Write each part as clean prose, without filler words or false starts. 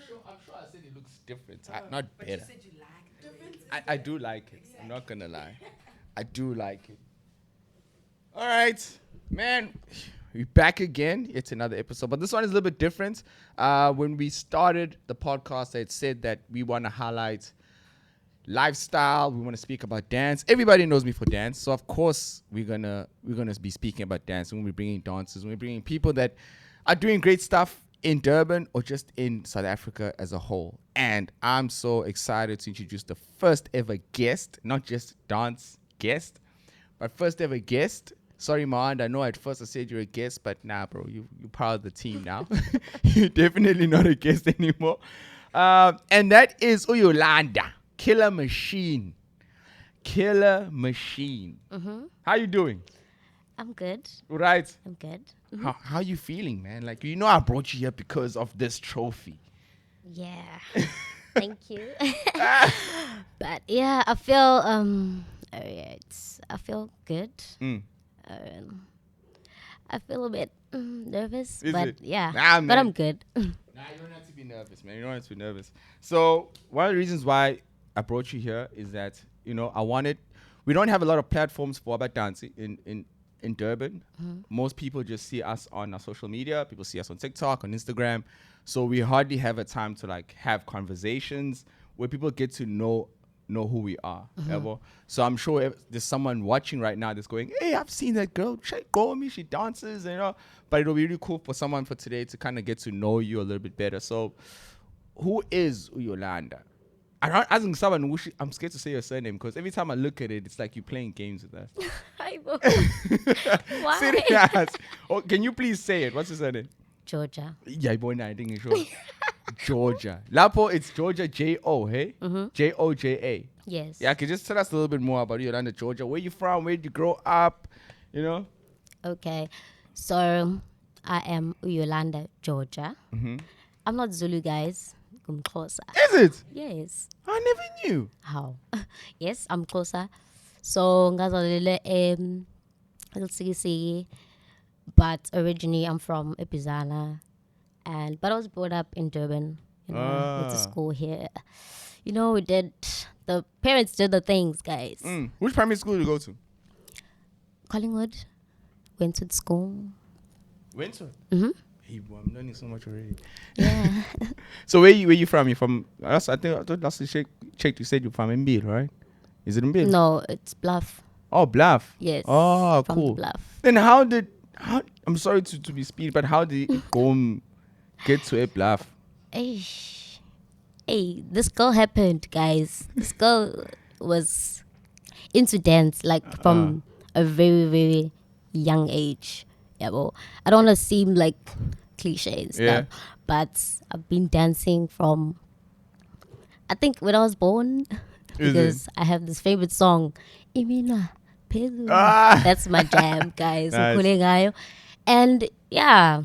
sure I said it looks different. Not better. You said you like it. I do like it. I'm not gonna lie. I do like it. All right, man. We're back again. It's another episode, but this one is a little bit different. When we started the podcast, I had said that we want to highlight lifestyle. We want to speak about dance. Everybody knows me for dance, so of course we're gonna be speaking about dance. When we're bringing dancers, when we're bringing people that are doing great stuff in Durban or just in South Africa as a whole. And I'm so excited to introduce the first ever guest, not just dance guest, but first ever guest. Sorry, Mahand, I know at first I said you're a guest, but nah, bro, you're part of the team now. You're definitely not a guest anymore. And that is Yolanda, Killer Machine. Killer Machine. Mm-hmm. How you doing? I'm good. Right. I'm good. Mm-hmm. How you feeling, man? Like, I brought you here because of this trophy. Yeah. Thank you. But yeah, I feel I feel good. I feel a bit nervous, but yeah, but I'm good. Nah, you don't have to be nervous, man. You don't have to be nervous. So one of the reasons why I brought you here is that we don't have a lot of platforms for about dancing in Durban. Mm-hmm. Most people just see us on our social media. People see us on TikTok, on Instagram. So we hardly have a time to like have conversations where people get to know who we are. Mm-hmm. So I'm sure if there's someone watching right now that's going, hey, I've seen that girl. She she dances, But it'll be really cool for someone for today to kind of get to know you a little bit better. So who is Yolanda? I'm scared to say your surname because every time I look at it, it's like you're playing games with us. I will. Why? Serious. Oh, can you please say it? What's your surname? Joja. Yeah, boy, I think it's sure. Joja. Lapo, it's Joja, J-O, hey? Mm-hmm. Joja. Yes. Yeah, can you just tell us a little bit more about Yolanda, Georgia? Where you from? Where did you grow up? Okay. So, I am Yolanda, Georgia. Mm-hmm. I'm not Zulu, guys. I'm closer. Is it? Yes. I never knew. How? Yes, I'm closer. So, ngazalele LCC, but originally I'm from Epizana, but I was brought up in Durban. Went to school here. The parents did the things, guys. Which primary school did you go to? Collingwood. Went to school. Wentworth? Mm-hmm. Hey, boy, I'm learning so much already. Yeah. So where you from? You from? I thought last you checked. You said you're from Mbil, right? Is it Mbil? No, it's Bluff. Oh, Bluff. Yes. Oh, from cool. Bluff. Then I'm sorry to be speedy, but how did Gqom get to a Bluff? Hey, this girl happened, guys. This girl was into dance like from a very, very young age. Yeah, well, I don't want to seem like cliche and stuff, but I've been dancing from, I think, when I was born, because I have this favorite song, Imina Pelu. That's my jam, guys. Nice. And yeah,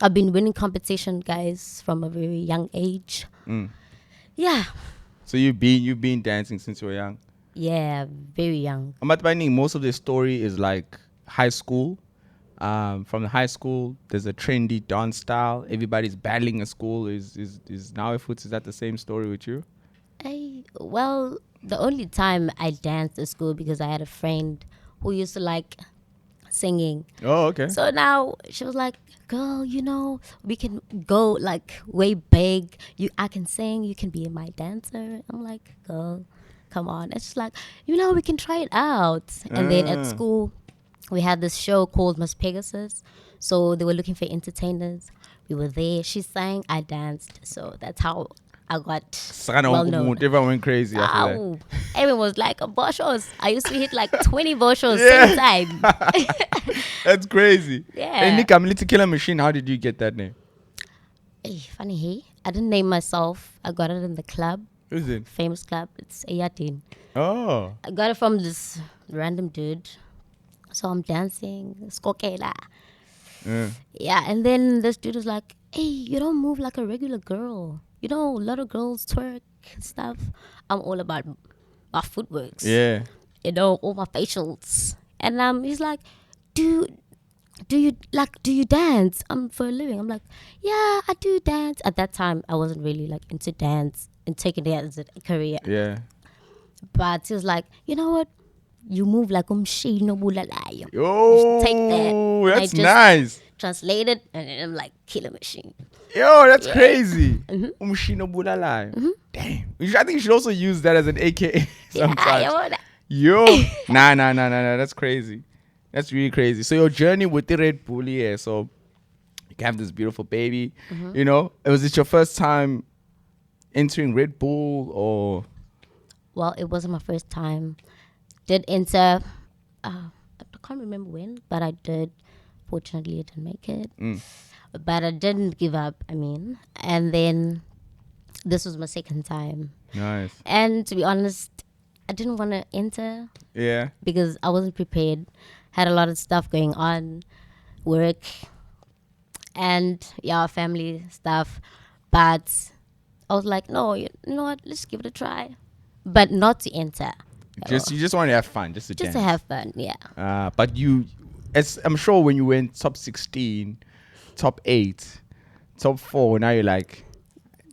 I've been winning competition, guys, from a very young age. Yeah. So you've been dancing since you were young? Yeah, very young. I'm finding most of the story is like high school. From the high school, there's a trendy dance style. Everybody's battling in school. Is now is that the same story with you? Well, the only time I danced at school because I had a friend who used to like singing. Oh, okay. So now she was like, girl, we can go like way big. I can sing. You can be my dancer. I'm like, girl, come on. It's just like, we can try it out. And then at school, we had this show called Miss Pegasus. So they were looking for entertainers. We were there. She sang. I danced. So that's how I got well known. Everyone went crazy after that. Everyone was like, boshos. I used to hit like 20 boshos same time. That's crazy. Yeah. And Nick, I'm Little Killer Machine. How did you get that name? Funny, hey? I didn't name myself. I got it in the club. Who's it? Famous club. It's Ayatin. Oh. I got it from this random dude. So I'm dancing. Skokela. Yeah, and then this dude was like, hey, you don't move like a regular girl. A lot of girls twerk and stuff. I'm all about my footworks. Yeah. All my facials. And he's like, do do you dance for a living? I'm like, yeah, I do dance. At that time, I wasn't really like into dance and taking it as a career. Yeah. But he was like, you know what? You move like umshino bulalayo. Oh, Take that. And that's nice. Translated, and then I'm like, killer machine. Yo, that's crazy. Umshino bulalai. Damn. I think you should also use that as an AKA sometimes. Yeah, Yo. Nah. That's crazy. That's really crazy. So your journey with the Red Bull, yeah. So you have this beautiful baby. You know, was it your first time entering Red Bull or? Well, it wasn't my first time. Did enter, I can't remember when, but I did. Fortunately, I didn't make it. But I didn't give up, And then this was my second time. Nice. And to be honest, I didn't want to enter. Yeah. Because I wasn't prepared. Had a lot of stuff going on, work, and family stuff. But I was like, no, you know what? Let's give it a try. But not to enter. You just want to have fun, just to dance. To have fun, yeah. But as I'm sure when you went top 16, top 8, top 4, now you're like,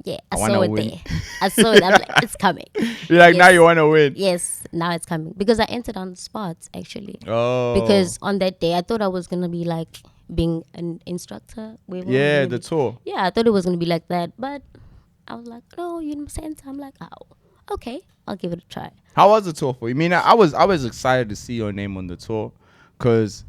yeah, I saw it there. I saw it. I'm like, it's coming. You're like, now you want to win. Yes, now it's coming. Because I entered on the spot, actually. Oh. Because on that day, I thought I was going to be like being an instructor. Yeah, the tour. Yeah, I thought it was going to be like that. But I was like, no, you're in the center. I'm like, oh, okay, I'll give it a try. How was the tour for you? I was excited to see your name on the tour because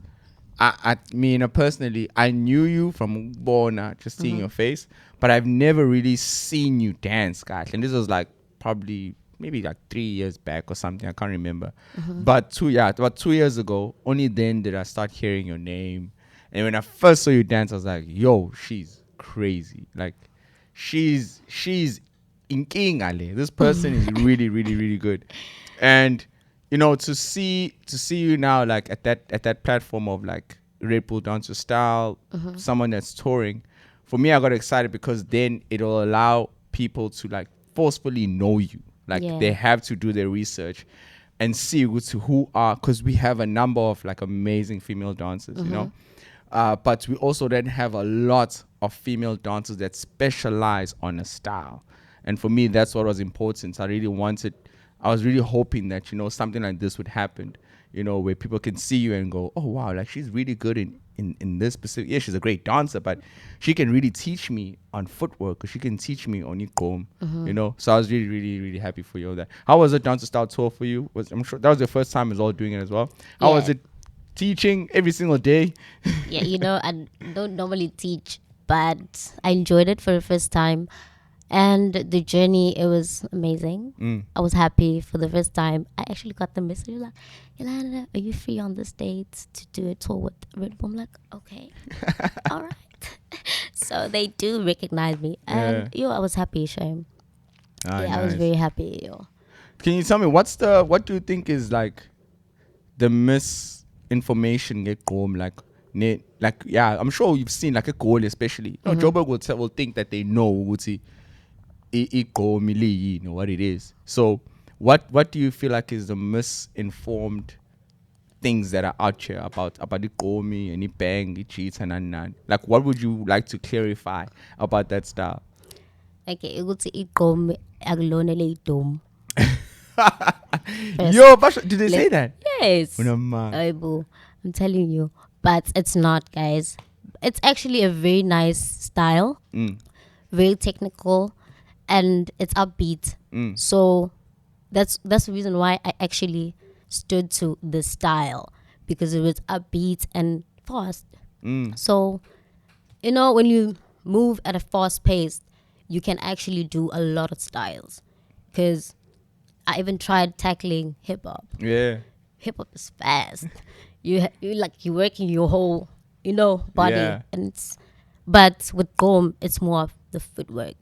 personally, I knew you from Bona, just seeing your face, but I've never really seen you dance, guys. And this was like probably maybe like 3 years back or something. I can't remember. But about 2 years ago, only then did I start hearing your name. And when I first saw you dance, I was like, yo, she's crazy. Like, she's inkingale. This person is really, really, really good. And to see you now like at that platform of like Red Bull Dancer Style, someone that's touring, for me I got excited because then it'll allow people to like forcefully know you. Like they have to do their research and see who are, because we have a number of like amazing female dancers, but we also then have a lot of female dancers that specialize on a style. And for me, that's what was important. I was really hoping that, something like this would happen, where people can see you and go, oh, wow, like she's really good in this specific. Yeah, she's a great dancer, but she can really teach me on footwork, or she can teach me on Gqom, So I was really, really, really happy for you all that. How was the Dancer Style tour for you? I'm sure that was your first time as well doing it as well. How was it teaching every single day? Yeah, I don't normally teach, but I enjoyed it for the first time. And the journey, it was amazing. I was happy for the first time. I actually got the message like, Yolanda, are you free on this date to do a tour with RedBull? I'm like, okay, all right. So they do recognize me. And, I was happy, Shame. Nice. I was very happy. Can you tell me, what do you think is like the misinformation get Gqom? I'm sure you've seen like a goal, especially. Joburg will think that they know what it is. So what do you feel like is the misinformed things that are out here about the Gqom and the bang, the cheats and like what would you like to clarify about that style? Okay, it would say Gqom aglonele dom. Yo, did they say that? Yes. I'm telling you. But it's not, guys. It's actually a very nice style. Very technical. And it's upbeat. So that's the reason why I actually stood to the style. Because it was upbeat and fast. So, when you move at a fast pace, you can actually do a lot of styles. Because I even tried tackling hip-hop. Yeah. Hip-hop is fast. You're working your whole, body. Yeah. But with Gqom, it's more of the footwork.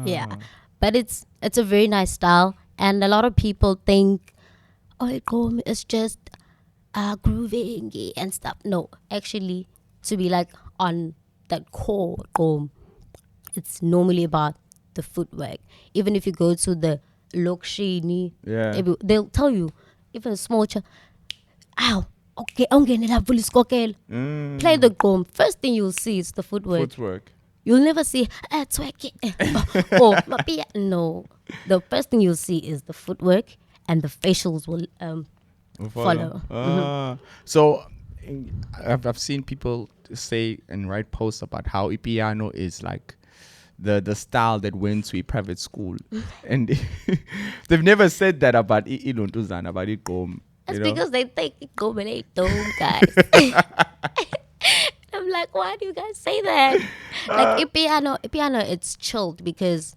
Yeah. But it's a very nice style. And a lot of people think, Gqom is just grooving and stuff. No, actually, to be like on that core Gqom, it's normally about the footwork. Even if you go to the Lokshini, they'll tell you, even a small child, ow, okay, play the Gqom. First thing you'll see is the footwork. You'll never see twerk it or mapia. No, the first thing you'll see is the footwork, and the facials will follow. So I've seen people say and write posts about how piano is like the style that went to a private school, and they've never said that about ilontuzana, about Gqom. That's because they think Gqom and they don't, guys. I'm like, why do you guys say that? Like piano, it's chilled because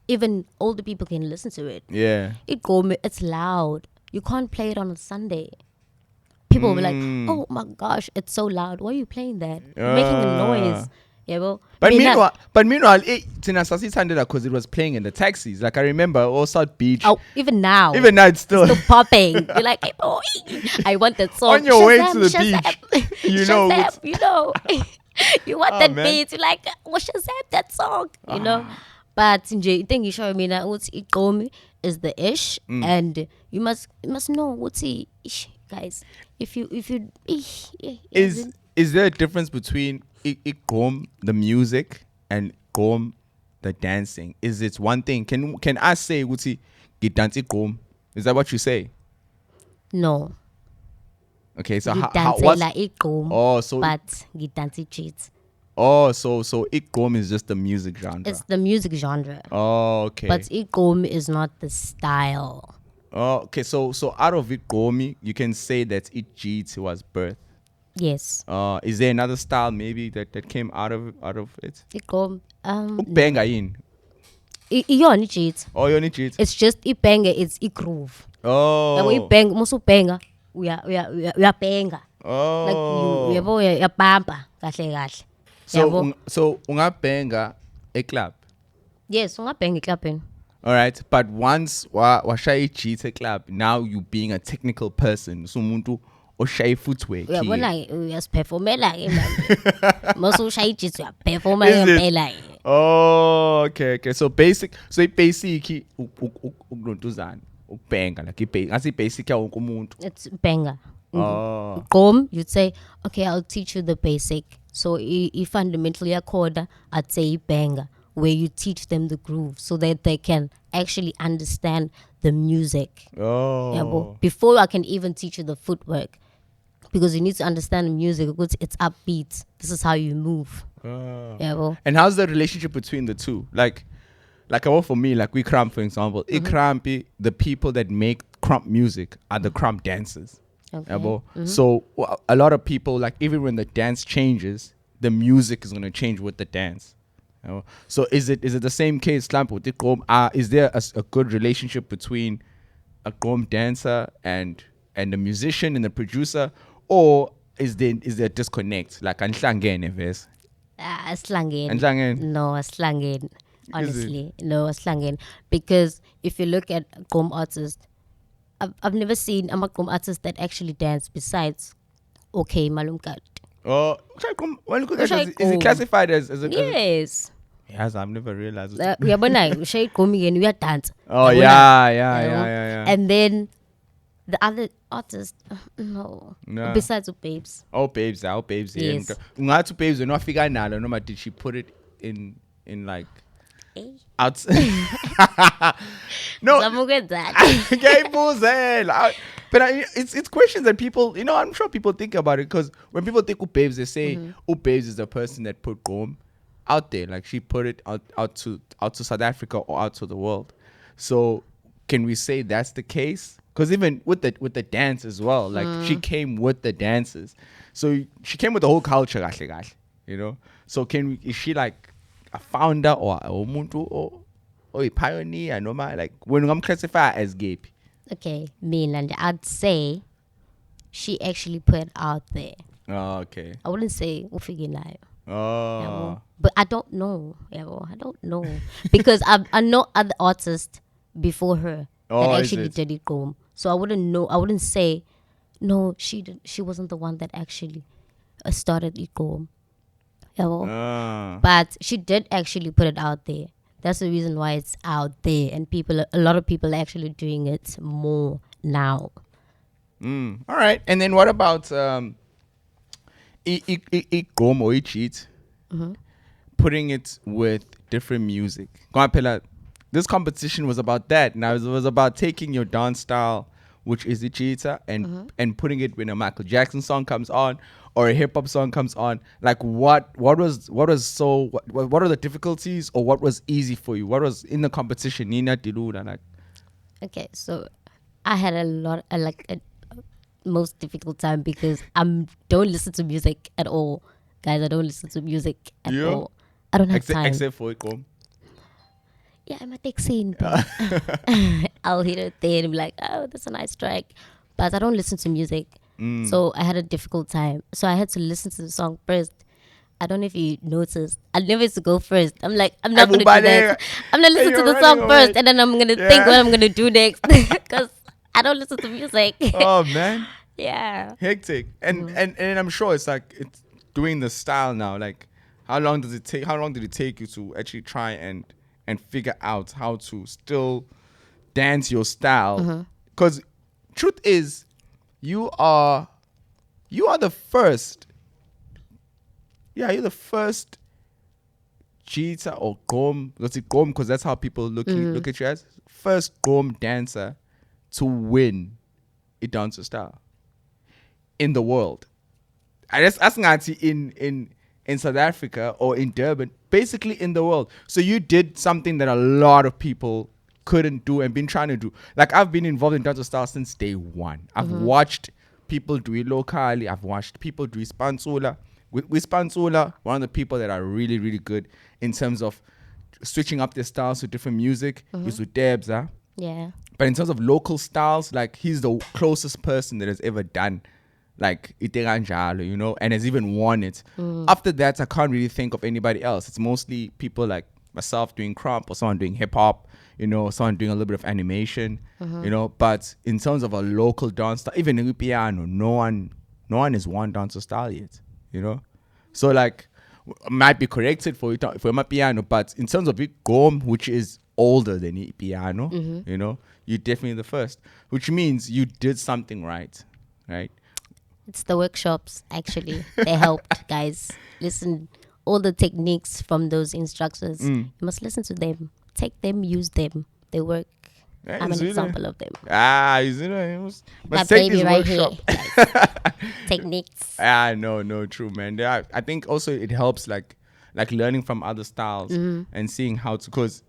even older people can listen to it. Yeah. Gqom, it's loud. You can't play it on a Sunday. People will be like, oh my gosh, it's so loud. Why are you playing that? You're making a noise. Yeah, well. But meanwhile, because it was playing in the taxis. Like I remember, all South Beach. Oh, even now it's still popping. You're like, hey boy, I want that song. On your way to the beach, you know, you want that beat. You're like, what's Shazam that song? You know. But I think you show me that what's Gqom is the ish, and you must know what's ish, guys. If you is there a difference between Gqom the music and Gqom the dancing? Is it one thing? Can I say what's dance Gqom? Is that what you say? No. Okay, so how what's like Gqom? Oh, so but dance cheats. Oh, so Gqom is just the music genre. It's the music genre. Oh, okay. But Gqom is not the style. Oh, okay. So out of Gqom, you can say that Jeet was birth. Yes. Is there another style maybe that came out of it? Gqom. Ukubhenga yini? Iyona Jeet. Oh, yona Jeet. It's just ibhenga. It's groove. Oh. Like ibhenga, musu bhenga, uyabhenga. Oh. Like you uyabamba kahle. So ungabhenga a club. Yes, ungabhenga clubbing. All right, but once washaya Jeet a club, now you being a technical person, so umuntu oshaya footwear. Uyabona uyasiperformela ke manje. Ushaya Jeet uyaperforma ngempela. Oh, okay. So basic ukulontuzana, ukubhenga like ngasi basic ya wonke umuntu. It's banger. Oh. Gqom, you'd say, okay, I'll teach you the basic. So fundamentally a chord, I'd say banger, where you teach them the groove so that they can actually understand the music. Oh. Yeah, before I can even teach you the footwork, because you need to understand the music because it's upbeat. This is how you move. Oh. Yeah, and how's the relationship between the two? Like for me, like we Krump, for example, the people that make Krump music are the Krump dancers. Okay. So a lot of people, like even when the dance changes, the music is going to change with the dance. So is it the same case, Slamp, with the Gqom? Is there a good relationship between a Gqom dancer and the musician and the producer, or is there a disconnect? Like anhlangene vese? Slangin. No, slangin. Honestly, no, slangin. Because if you look at Gqom artists, I've never seen a Gqom artist that actually dance besides okay Malumkat. Oh, is it classified as a yes? Yes, I've never realized. We are Gqom we are dance. Oh yeah. And then the other artist, no. Besides Babes. Oh Babes, yes. Ungathi Babes no afika nalo noma did she put it in like out? No, I'm good at that. But it's questions that people, I'm sure people think about it, because when people think Babes, they say Babes is the person that put Gqom out there, like she put it out to South Africa or out to the world. So can we say that's the case? Because even with the dance as well, like she came with the dances, so she came with the whole culture, So is she like a founder or a umuntu or a pioneer? Like when I'm classified as gay. Okay, and I'd say she actually put it out there. Oh, okay. I wouldn't say ufiginayo. Oh. But I don't know. I don't know. Because I know other artists before her that actually did it Gqom. So I wouldn't know. I wouldn't say, no, she wasn't the one that actually started it Gqom. But she did actually put it out there. That's the reason why it's out there, and a lot of people are actually doing it more now. All right. And then what about Gqom or cheat? Putting it with different music. This competition was about that. Now it was about taking your dance style, which is the cheetah, and putting it when a Michael Jackson song comes on or a hip hop song comes on. Like what are the difficulties or what was easy for you? What was in the competition? Nina Dilula, like. Okay, so I had a most difficult time because I don't listen to music at all, guys. I don't listen to music at all. I don't have time. Except for Gqom. Yeah, I'm a tech scene. I'll hear it there and be like, oh, that's a nice track. But I don't listen to music. So I had a difficult time. So I had to listen to the song first. I don't know if you noticed. I never used to go first. I'm like, I'm not going to do that. I'm going to listen to the song first and then I'm going to think what I'm going to do next. Because I don't listen to music. Oh, man. Yeah. Hectic. And I'm sure it's like it's doing the style now. Like, how long did it take you to actually try and figure out how to still dance your style? Because truth is, you are the first. Yeah, you're the first cheetah or Gqom. Let's say Gqom because that's how people look at you as. First Gqom dancer to win a dancer style in the world. I just asking in South Africa or in Durban, basically in the world. So you did something that a lot of people couldn't do and been trying to do. Like I've been involved in dancer style since day one. I've watched people do it locally. I've watched people do Spansula. With Spansula, one of the people that are really, really good in terms of switching up their styles to different music is with Debs. Yeah. But in terms of local styles, like he's the closest person that has ever done like Iteganjalo, you know, and has even won it. After that, I can't really think of anybody else. It's mostly people like myself doing crump or someone doing hip hop, you know, someone doing a little bit of animation, you know. But in terms of a local dance style, even in piano, no one has won dancer style yet, you know. So like, might be corrected for my piano, but in terms of Gqom, which is older than piano, you know, you're definitely the first, which means you did something right. It's the workshops, actually. They helped, guys. Listen, all the techniques from those instructors, you must listen to them. Take them, use them. They work. Yeah, I'm an example of them. Must take baby right workshop. Here. Techniques. No, true, man. I think also it helps like learning from other styles and seeing how to. Because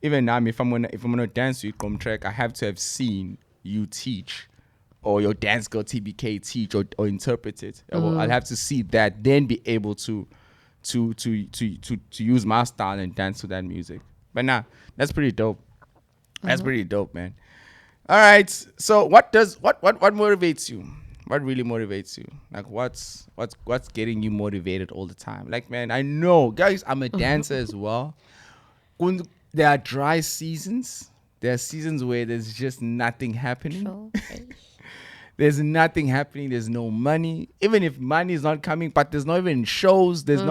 even now, if I'm gonna dance with Gqom track, I have to have seen you teach. Or your dance girl TBK teach or interpret it. I'll have to see that, then be able to use my style and dance to that music. But nah, that's pretty dope. That's pretty dope, man. All right. So what motivates you? What really motivates you? Like what's getting you motivated all the time? Like, man, I know, guys, I'm a dancer as well. When there are dry seasons, there are seasons where there's just nothing happening. Sure. There's nothing happening. There's no money. Even if money is not coming, but there's not even shows. There's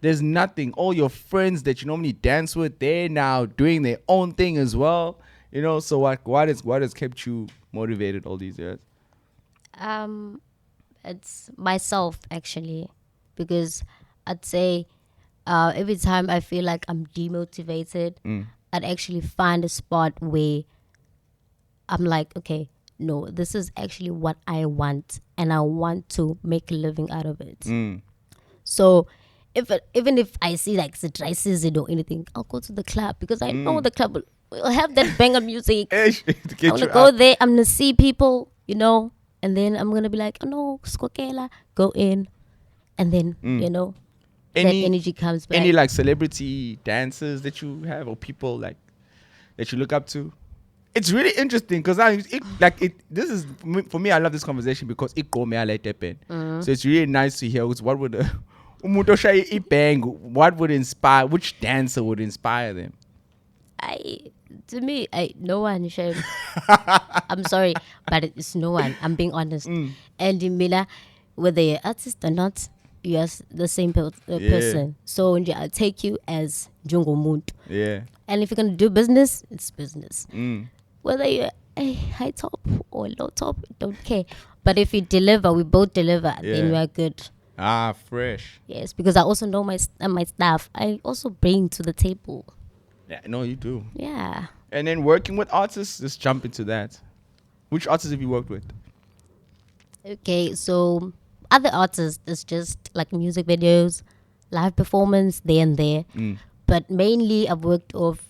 there's nothing. All your friends that you normally dance with, they're now doing their own thing as well. You know, so what has kept you motivated all these years? It's myself, actually, because I'd say every time I feel like I'm demotivated, I'd actually find a spot where I'm like, okay, no, this is actually what I want, and I want to make a living out of it. So even if I see like the dry season or anything, I'll go to the club because I know the club will have that banger music. I'm going to go there. I'm going to see people, you know, and then I'm going to be like, oh no, skokela, go in. And then, you know, that energy comes back. Any like celebrity dancers that you have or people like that you look up to? It's really interesting because this is for me. I love this conversation because it go me a let happen. So it's really nice to hear what would what would inspire, which dancer would inspire them. To me, no one. I'm sorry, but it's no one. I'm being honest. And in Mila, whether you're artist or not, you're the same person. So I'll take you as Jungo Muntu. Yeah. And if you're gonna do business, it's business. Whether you're high top or low top, don't care. But if you deliver, we both deliver, then we are good. Fresh. Yes, because I also know my staff. I also bring to the table. Yeah, no, you do. Yeah. And then working with artists, let's jump into that. Which artists have you worked with? Okay, so other artists, it's just like music videos, live performance, there and there. But mainly I've worked with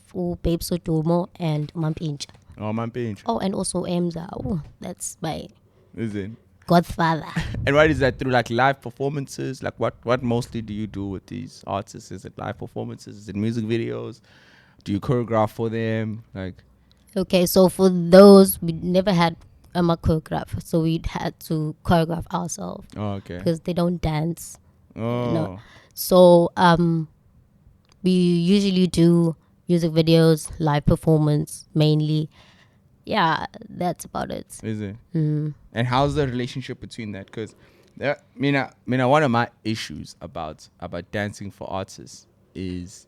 Babe Sotomo and Mampinch. Oh, Mampinch. Oh, and also Emza. Oh, that's my Is it? godfather. And what is that through like live performances? Like what mostly do you do with these artists? Is it live performances? Is it music videos? Do you choreograph for them? Like Okay, so for those, we never had a choreographer, so we had to choreograph ourselves. Oh, okay. Because they don't dance. Oh. No. So we usually do music videos, live performance mainly. Yeah, that's about it. Is it? And how's the relationship between that? Because one of my issues about dancing for artists is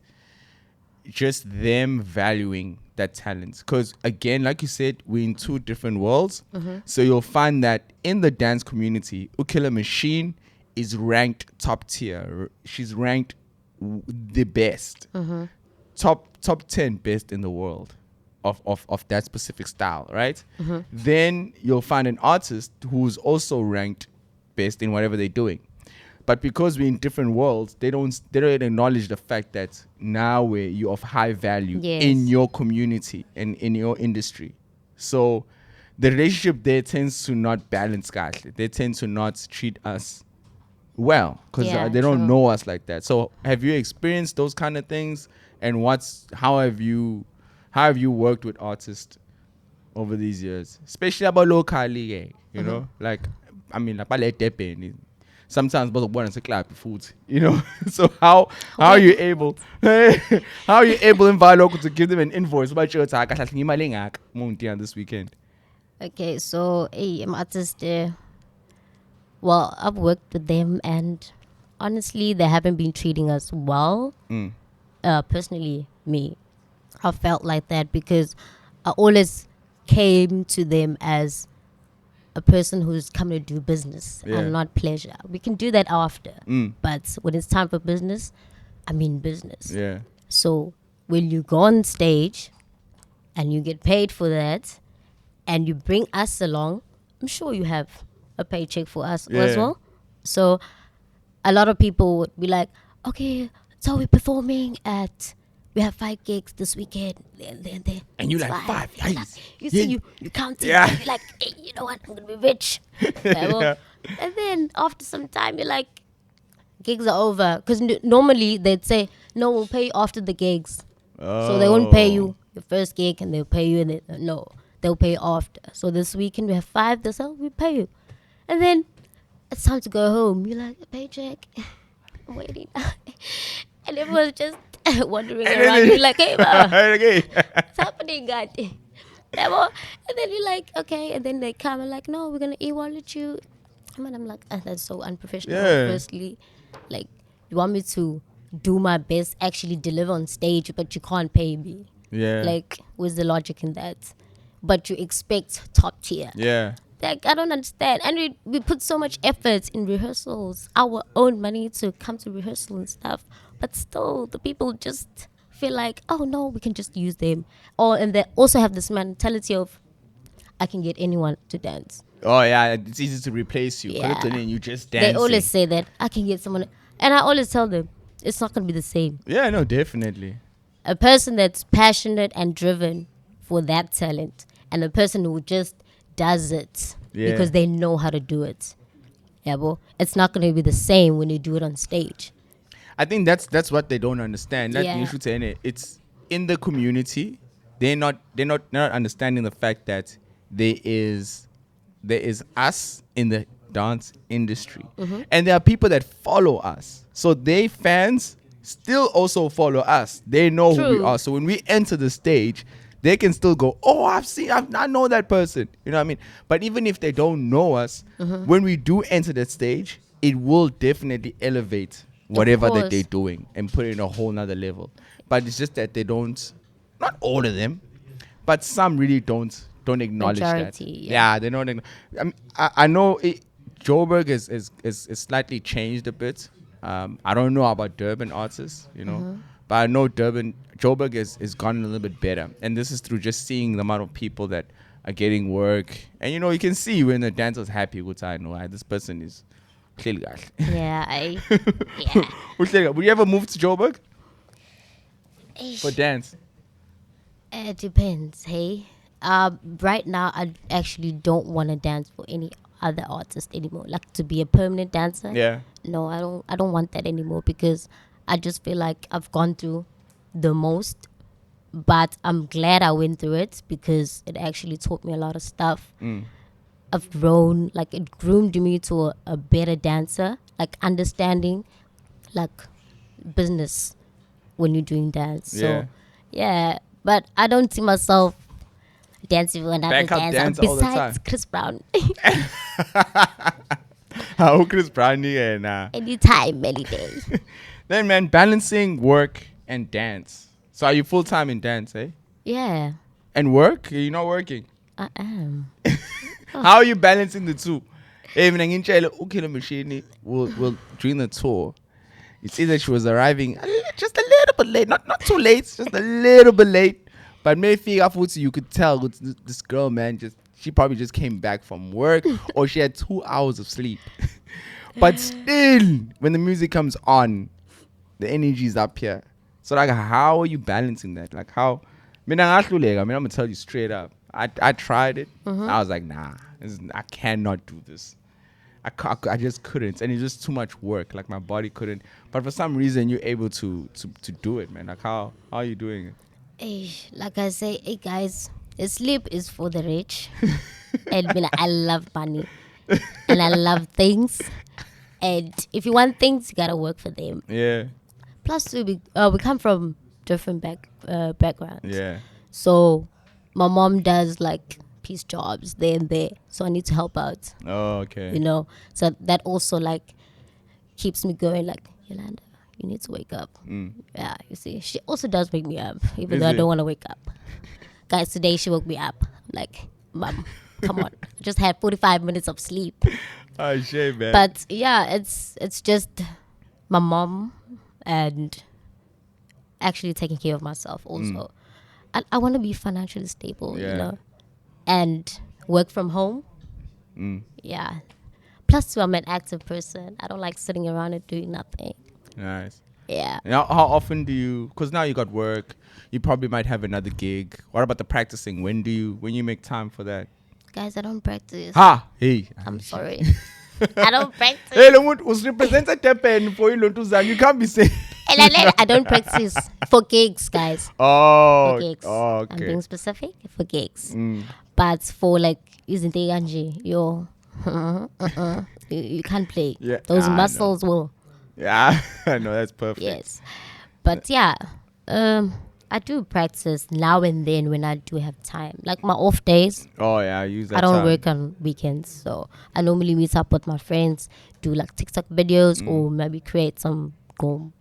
just them valuing that talent. Because again, like you said, we're in two different worlds. So you'll find that in the dance community, Ukilla Machine is ranked top tier. She's ranked the best, top 10 best in the world of that specific style, right? Then you'll find an artist who's also ranked best in whatever they're doing. But because we're in different worlds, they don't acknowledge the fact that now you're of high value in your community and in your industry. So the relationship there tends to not balance, guys. They tend to not treat us well because they don't know us like that. So have you experienced those kind of things? And how have you worked with artists over these years, especially about locally? You know, like I mean, like sometimes both one is a clap food, you know. So how are you able in Local to give them an invoice about your attack this weekend? Okay, so I'm artist there. Well, I've worked with them and honestly they haven't been treating us well. Personally, me, I felt like that because I always came to them as a person who's come to do business and not pleasure. We can do that after, but when it's time for business, I mean business. Yeah. So when you go on stage and you get paid for that and you bring us along, I'm sure you have a paycheck for us as well. So a lot of people would be like, okay, so we're performing we have 5 gigs this weekend. And you like 5? Yes. You see, you count it. Yeah. You're like, hey, you know what? I'm going to be rich. And then after some time, you're like, gigs are over. Because normally they'd say, no, we'll pay you after the gigs. So they won't pay you your first gig and they'll pay you. They'll pay you after. So this weekend we have 5. They say, we pay you. And then it's time to go home. You're like, a paycheck. I'm waiting. And everyone's just wandering around. You're like, hey, what's happening, God? And then you're like, okay. And then they come and like, no, we're going to e-wallet you. And I'm like, that's so unprofessional. Firstly, like, you want me to do my best, actually deliver on stage, but you can't pay me. Yeah. Like, where's the logic in that? But you expect top tier. Yeah. Like, I don't understand. And we put so much effort in rehearsals, our own money to come to rehearsal and stuff. But still, the people just feel like, oh no, we can just use them. And they also have this mentality of, I can get anyone to dance. Oh yeah, it's easy to replace you. Yeah. And you just dance. They always say that, I can get someone. And I always tell them, it's not going to be the same. Yeah, no, definitely. A person that's passionate and driven for that talent, and a person who just does it because they know how to do it. Yeah, well, it's not going to be the same when you do it on stage. I think that's what they don't understand. That's the issue to it. It's in the community. They're not understanding the fact that there is us in the dance industry, and there are people that follow us. So they fans still also follow us. They know who we are. So when we enter the stage, they can still go, oh, I know that person. You know what I mean? But even if they don't know us, when we do enter that stage, it will definitely elevate whatever that they're doing and put it in a whole nother level. But it's just that they don't, not all of them, but some really don't don't acknowledge Majority, that. yeah. They don't. I know Joburg is slightly changed a bit. I don't know about Durban artists, but I know Joburg is gone a little bit better, and this is through just seeing the amount of people that are getting work, and you can see when the dancer's happy, which I know this person is clearly. Yeah, Would you ever move to Joburg for dance? It depends. Hey, right now I actually don't want to dance for any other artist anymore. Like to be a permanent dancer. Yeah. No, I don't. I don't want that anymore because I just feel like I've gone through the most. But I'm glad I went through it because it actually taught me a lot of stuff. I've grown, like it groomed me to a better dancer, like understanding like business when you're doing dance. Yeah. So yeah, but I don't see myself dancing with another Backup dancer dance all the besides time. Chris Brown. How Chris Brownie and Anytime, any day. then man, balancing work and dance. So are you full time in dance, eh? Yeah, And work? You're not working. I am. How are you balancing the two? Hey, mina ngintshele uKiller Machine will during the tour. It says that she was arriving just a little bit late, not too late, just a little bit late. But maybe afterwards you could tell this girl, man, she probably just came back from work or she had 2 hours of sleep. But still, when the music comes on, the energy is up here. So like, how are you balancing that? Like how? I'm gonna tell you straight up. I tried it. I was like, nah, I cannot do this. I just couldn't, and it's just too much work. Like my body couldn't. But for some reason, you're able to do it, man. Like how are you doing it? Hey, like I say, hey guys, sleep is for the rich. And I love money, and I love things. And if you want things, you gotta work for them. Yeah. Plus, we come from different backgrounds. Yeah. So my mom does like piece jobs there and there, so I need to help out. Oh, okay. So that also like keeps me going. Like, Yolanda, you need to wake up. Yeah, you see, she also does wake me up, even though I don't want to wake up. Guys, today she woke me up. Like, Mom, come on, I just had 45 minutes of sleep. Oh shit, man. But yeah, it's just my mom and actually taking care of myself also. I want to be financially stable, and work from home. Yeah. Plus, I'm an active person. I don't like sitting around and doing nothing. Nice. Yeah. Now, how often do you? Because now you got work. You probably might have another gig. What about the practicing? When you make time for that? Guys, I don't practice. Ha! Hey. I'm sorry. I don't practice. Hey, was represented for you. You can't be saying. I don't practice for gigs, guys. Oh. For gigs. Oh, okay. I'm being specific for gigs. But for like using the ganji, you can't play. Yeah. Those muscles will. Yeah, I know, that's perfect. Yes. But yeah, I do practice now and then when I do have time. Like my off days. Oh yeah, I use that. I don't time. work on weekends, so I normally meet up with my friends, do like TikTok videos, or maybe create some Gqom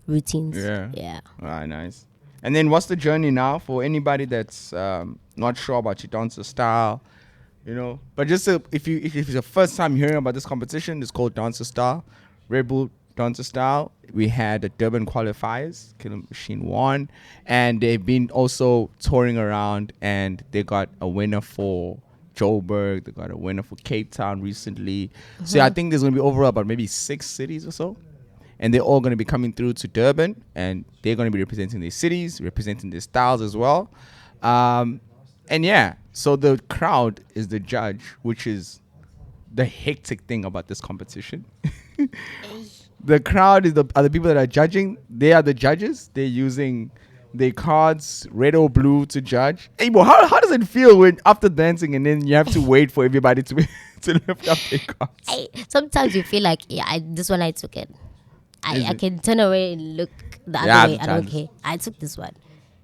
routines. Yeah. Ah, nice. And then what's the journey now for anybody that's not sure about your dancer style, But just if it's the first time hearing about this competition, it's called Dancer Style, RedBull Dancer Style. We had the Durban qualifiers, Killer Machine won, and they've been also touring around, and they got a winner for Joburg. They got a winner for Cape Town recently. So I think there's going to be overall about maybe 6 cities or so. And they're all going to be coming through to Durban, and they're going to be representing their cities, representing their styles as well. And yeah, so the crowd is the judge, which is the hectic thing about this competition. The crowd are the people that are judging. They are the judges. They're using their cards, red or blue, to judge. Hey, bro, how does it feel when after dancing and then you have to wait for everybody to lift up their cards? Sometimes you feel like, this one I took it. I can turn away and look the other way. I don't care. I took this one.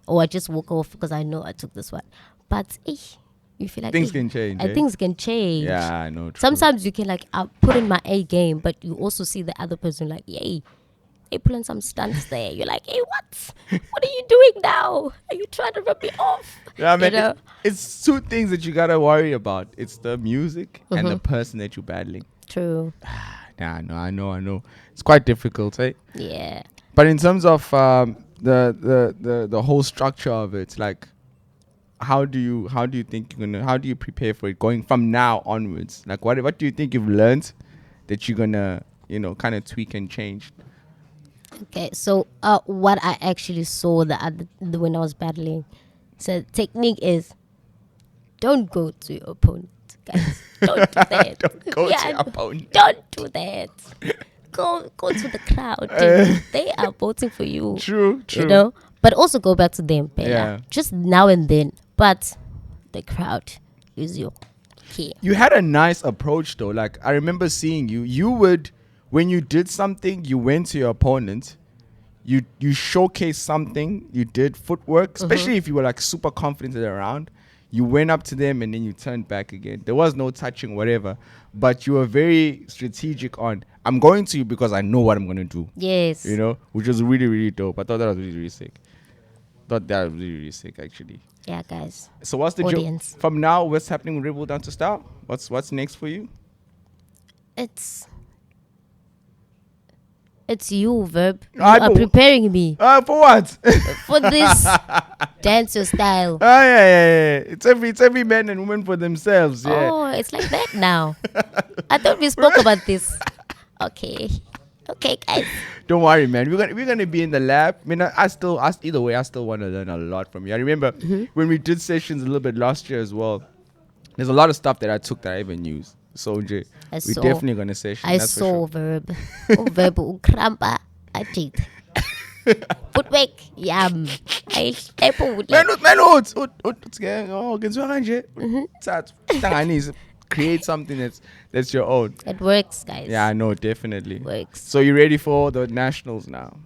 Or I just walk off because I know I took this one. But you feel like things can change. Things can change. Yeah, I know. True. Sometimes you can like put in my A game, but you also see the other person like, yay, They pulling some stunts there. You're like, hey, what? What are you doing now? Are you trying to rub me off? Yeah, man. You know? It's two things that you gotta worry about. It's the music and the person that you're battling. True. Nah, no, I know. It's quite difficult, eh? Yeah. But in terms of the whole structure of it, like, how do you think how do you prepare for it going from now onwards? Like, what do you think you've learned that you're gonna kind of tweak and change? Okay, so what I actually saw when I was battling, so technique is don't go to your opponent, guys. Don't do that. Don't go to your opponent. Don't do that. Go to the crowd. They are voting for you. True. You know, but also go back to them, Bella. Yeah. Just now and then. But the crowd is your key. You had a nice approach though. Like, I remember seeing you. You would, when you did something, you went to your opponent. You showcased something. You did footwork, especially if you were like super confident in the round. You went up to them and then you turned back again. There was no touching, whatever. But you were very strategic on, I'm going to you because I know what I'm going to do. Yes. You know, which was really, really dope. I thought that was really, really sick. Actually. Yeah, guys. So what's the joke? From now, what's happening with RedBull down to style? What's next for you? It's you, Verb. You are preparing me. For what? For this dance your style. Oh yeah. It's every man and woman for themselves. Yeah. Oh, it's like that now. I thought we spoke about this. Okay, guys. Don't worry, man. We're gonna be in the lab. I mean, either way, I still want to learn a lot from you. I remember when we did sessions a little bit last year as well. There's a lot of stuff that I took that I even used. So we're definitely gonna session. I saw Verb. Verb ukrampa ajit. Footwork yam. I step out. Create something that's your own. It works, guys. Yeah, I know, definitely. It works. So you ready for the nationals now?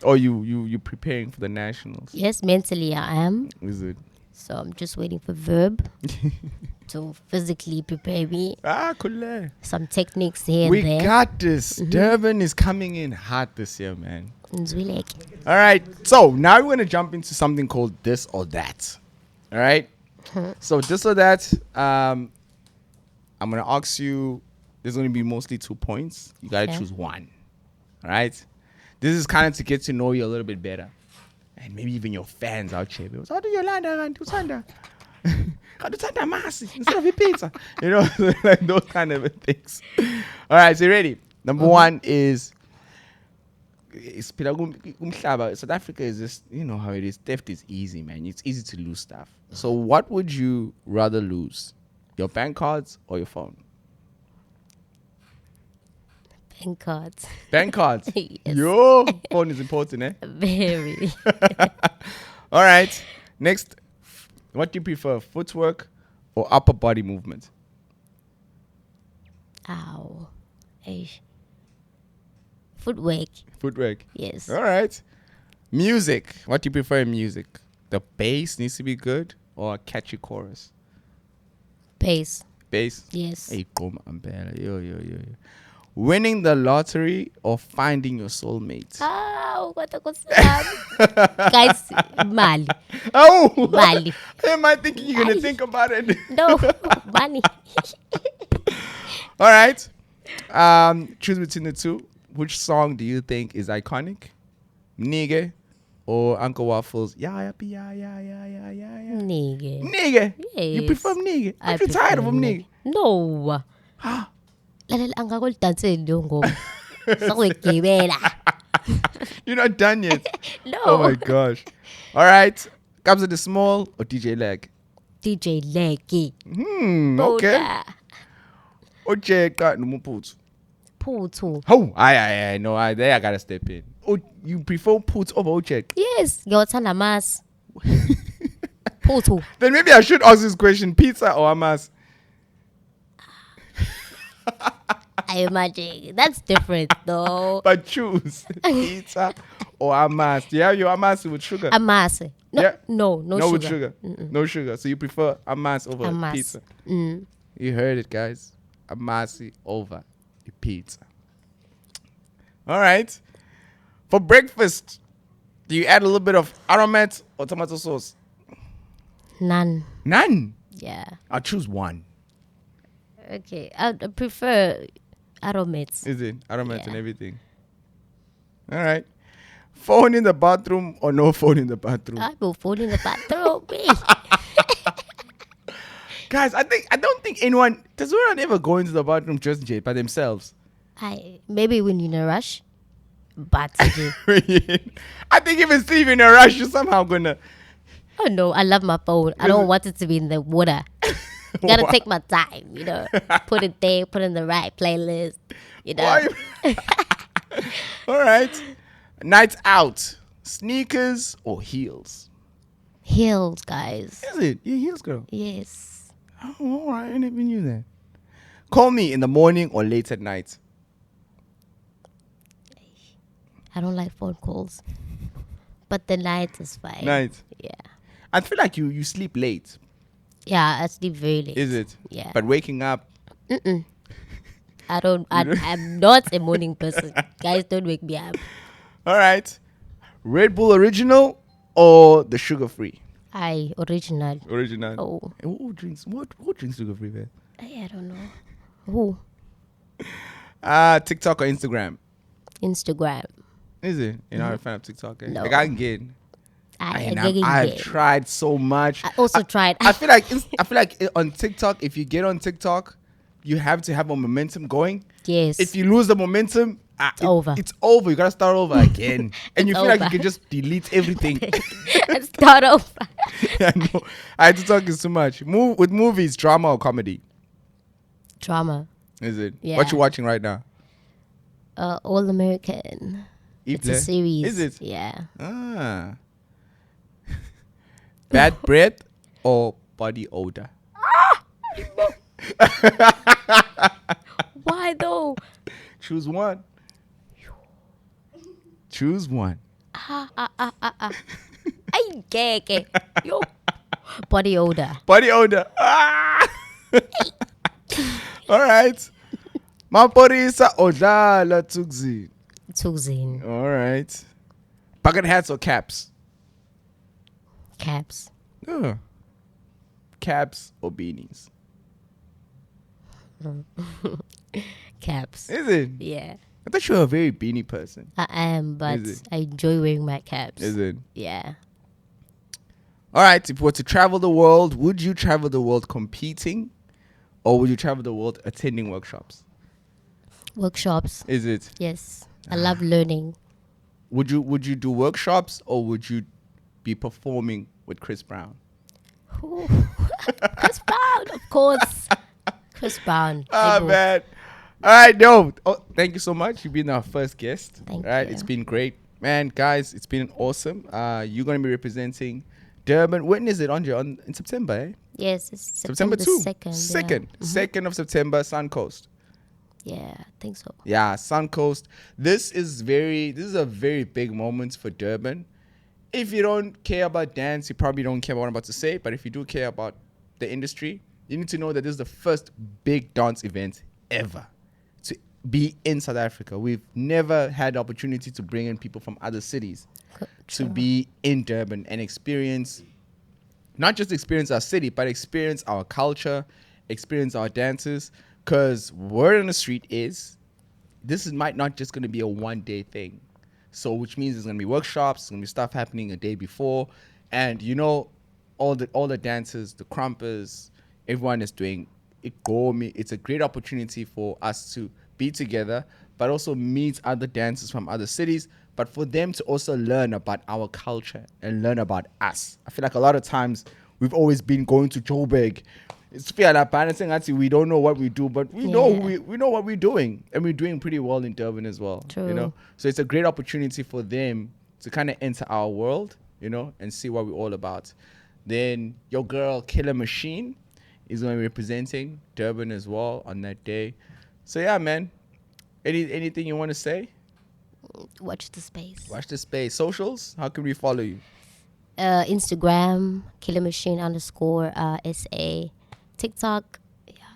Or you preparing for the nationals? Yes, mentally I am. Is it? So I'm just waiting for Verb to physically prepare me. Cool. Some techniques here and there. We got this. Durban is coming in hot this year, man. All right. So now we're going to jump into something called this or that. All right. So this or that, I'm going to ask you, there's going to be mostly 2 points. You got to choose one. All right. This is kind of to get to know you a little bit better. And maybe even your fans out here. How do Yolanda Utsanda? How do Utsanda Masi instead of pizza? You know, like those kind of things. All right, so you ready? Number one is South Africa is just, you know how it is. Theft is easy, man. It's easy to lose stuff. So what would you rather lose? Your bank cards or your phone? Bank cards. Yes. Your phone is important, eh? Very. All right. Next, what do you prefer, footwork or upper body movement? Ow. Footwork. Yes. All right. Music. What do you prefer in music? The bass needs to be good or a catchy chorus? Bass. Yes. Yes. Hey, Gqom, yo. Winning the lottery or finding your soulmate? Guys, Mali. Oh! Mali. Am I thinking you're going to think about it? No, money. All right. Choose between the two. Which song do you think is iconic? Nigga or Uncle Waffles? Yeah. Nigga. Yes. You prefer nigga? Aren't you tired of him, nigga? No. You're not done yet. No. Oh my gosh. All right. Comes with the small or DJ Leg? DJ Leggy. Okay. Oje ka numuputsu. Putsu. Oh, I know. There I gotta step in. Oh, you prefer putsu over Oje? Yes. Yotanda mas. Putsu. Then maybe I should ask this question: pizza or amas? I imagine that's different though. But choose pizza or amas. Do you have your amas with sugar? Amas. No, yeah? no sugar. With sugar. No sugar. So you prefer amas over pizza? You heard it, guys. Amasi over pizza. All right. For breakfast, do you add a little bit of aromat or tomato sauce? None. None. Yeah. I'll choose one. Okay. I prefer aromats. Is it? Aromat and Yeah. everything. All right. Phone in the bathroom or no phone in the bathroom? I will phone in the bathroom. Guys, I don't think anyone does anyone ever go into the bathroom just by themselves. Maybe when you're in a rush. But I think even Steve in a rush, you're somehow gonna. oh no, I love my phone. I don't want it to be in the water. Gotta Wow. take my time, Put it there, put it in the right playlist, Why? All right. Night out. Sneakers or heels? Heels, guys. Is it? You heels, girl. Yes. Oh, all right. I never knew that. Call me in the morning or late at night. I don't like phone calls. But the night is fine. Night. Yeah. I feel like you sleep late. Yeah, I sleep very late. Is it? Yeah. But waking up. I don't. I'm not a morning person. Guys, don't wake me up. All right. Red Bull original or the sugar free? Original. Original. Oh. Who drinks sugar free, man? I don't know. Who? TikTok or Instagram? Instagram. Is it? You're not a fan of TikTok? Eh? No. Like I can get. I've I've tried so much. I also tried. I feel like on TikTok, if you get on TikTok, you have to have a momentum going. Yes. If you lose the momentum, it's over. It's over. You gotta start over again, and you feel like you over. can just delete everything. And start over. Yeah, no, TikTok is too much. With movies, drama or comedy? Drama. Is it? Yeah. What you watching right now? All American. It's a series. Is it? Yeah. Ah. Bad breath or body odor? Why though? Choose one. Choose one. Ay, okay. Yo. Body odor. Body odor. Ah! All right. Maporisa odlala tukzi. Tuzin. All right. Bucket hats or caps? Caps. Oh. Caps or beanies? Caps. Is it? Yeah. I thought you were a very beanie person. I am, but Is it? I enjoy wearing my caps. Is it? Yeah. All right. If you were to travel the world, would you travel the world competing or would you travel the world attending workshops? Workshops. Is it? Yes. I love learning. Would you do workshops or would you be performing with Chris Brown? Chris Brown, of course. Chris Brown. Oh, man. All right, no. Oh, thank you so much. You've been our first guest. Thank All right, you. it's been great. Man, guys, it's been awesome. You're going to be representing Durban. When is it, Andre? In September, eh? Yes, it's September 2. 2nd. Second. Yeah. 2nd of September, Suncoast. Yeah, I think so. Yeah, Suncoast. This is a very big moment for Durban. If you don't care about dance, you probably don't care about what I'm about to say. But if you do care about the industry, you need to know that this is the first big dance event ever to be in South Africa. We've never had the opportunity to bring in people from other cities to be in Durban and not just experience our city, but experience our culture, experience our dances. Because word on the street is might not just going to be a one-day thing. So which means there's going to be workshops, there's going to be stuff happening a day before. And all the dancers, the crumpers, everyone is doing Gqom. It's a great opportunity for us to be together, but also meet other dancers from other cities, but for them to also learn about our culture and learn about us. I feel like a lot of times we've always been going to Joburg. It's fair like balancing. Actually, we don't know what we do, but we know we know what we're doing, and we're doing pretty well in Durban as well. True. So it's a great opportunity for them to kind of enter our world, and see what we're all about. Then your girl Killer Machine is going to be representing Durban as well on that day. So yeah, man. Anything you want to say? Watch the space. Watch the space. Socials. How can we follow you? Instagram, Killer Machine _ SA. TikTok,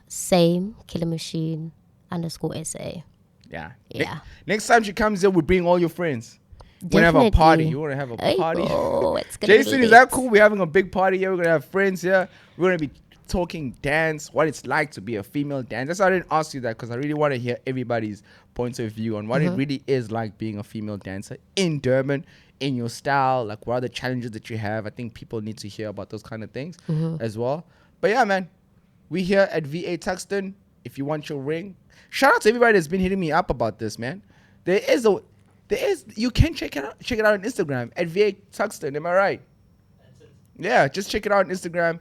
same, Killer Machine _ SA. Yeah. Yeah. Next time she comes here, we bring all your friends. We're gonna have a party. Definitely. You wanna have a Hey, party? oh, it's gonna be Jason, is lit. that cool? We're having a big party here. We're gonna have friends here. We're gonna be talking dance, what it's like to be a female dancer. That's why I didn't ask you that, because I really want to hear everybody's points of view on what it really is like being a female dancer in Durban, in your style. Like, what are the challenges that you have? I think people need to hear about those kind of things as well. But yeah, man, we here at VA Tuxton. If you want your ring, shout out to everybody that's been hitting me up about this, man. You can check it out on Instagram at VA Tuxton. Am I right? Yeah, just check it out on Instagram.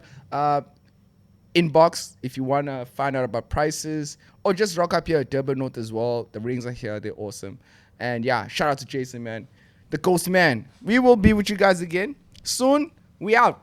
Inbox if you want to find out about prices, or just rock up here at Durban North as well. The rings are here. They're awesome. And yeah, shout out to Jason, man. The Ghost Man. We will be with you guys again soon. We out.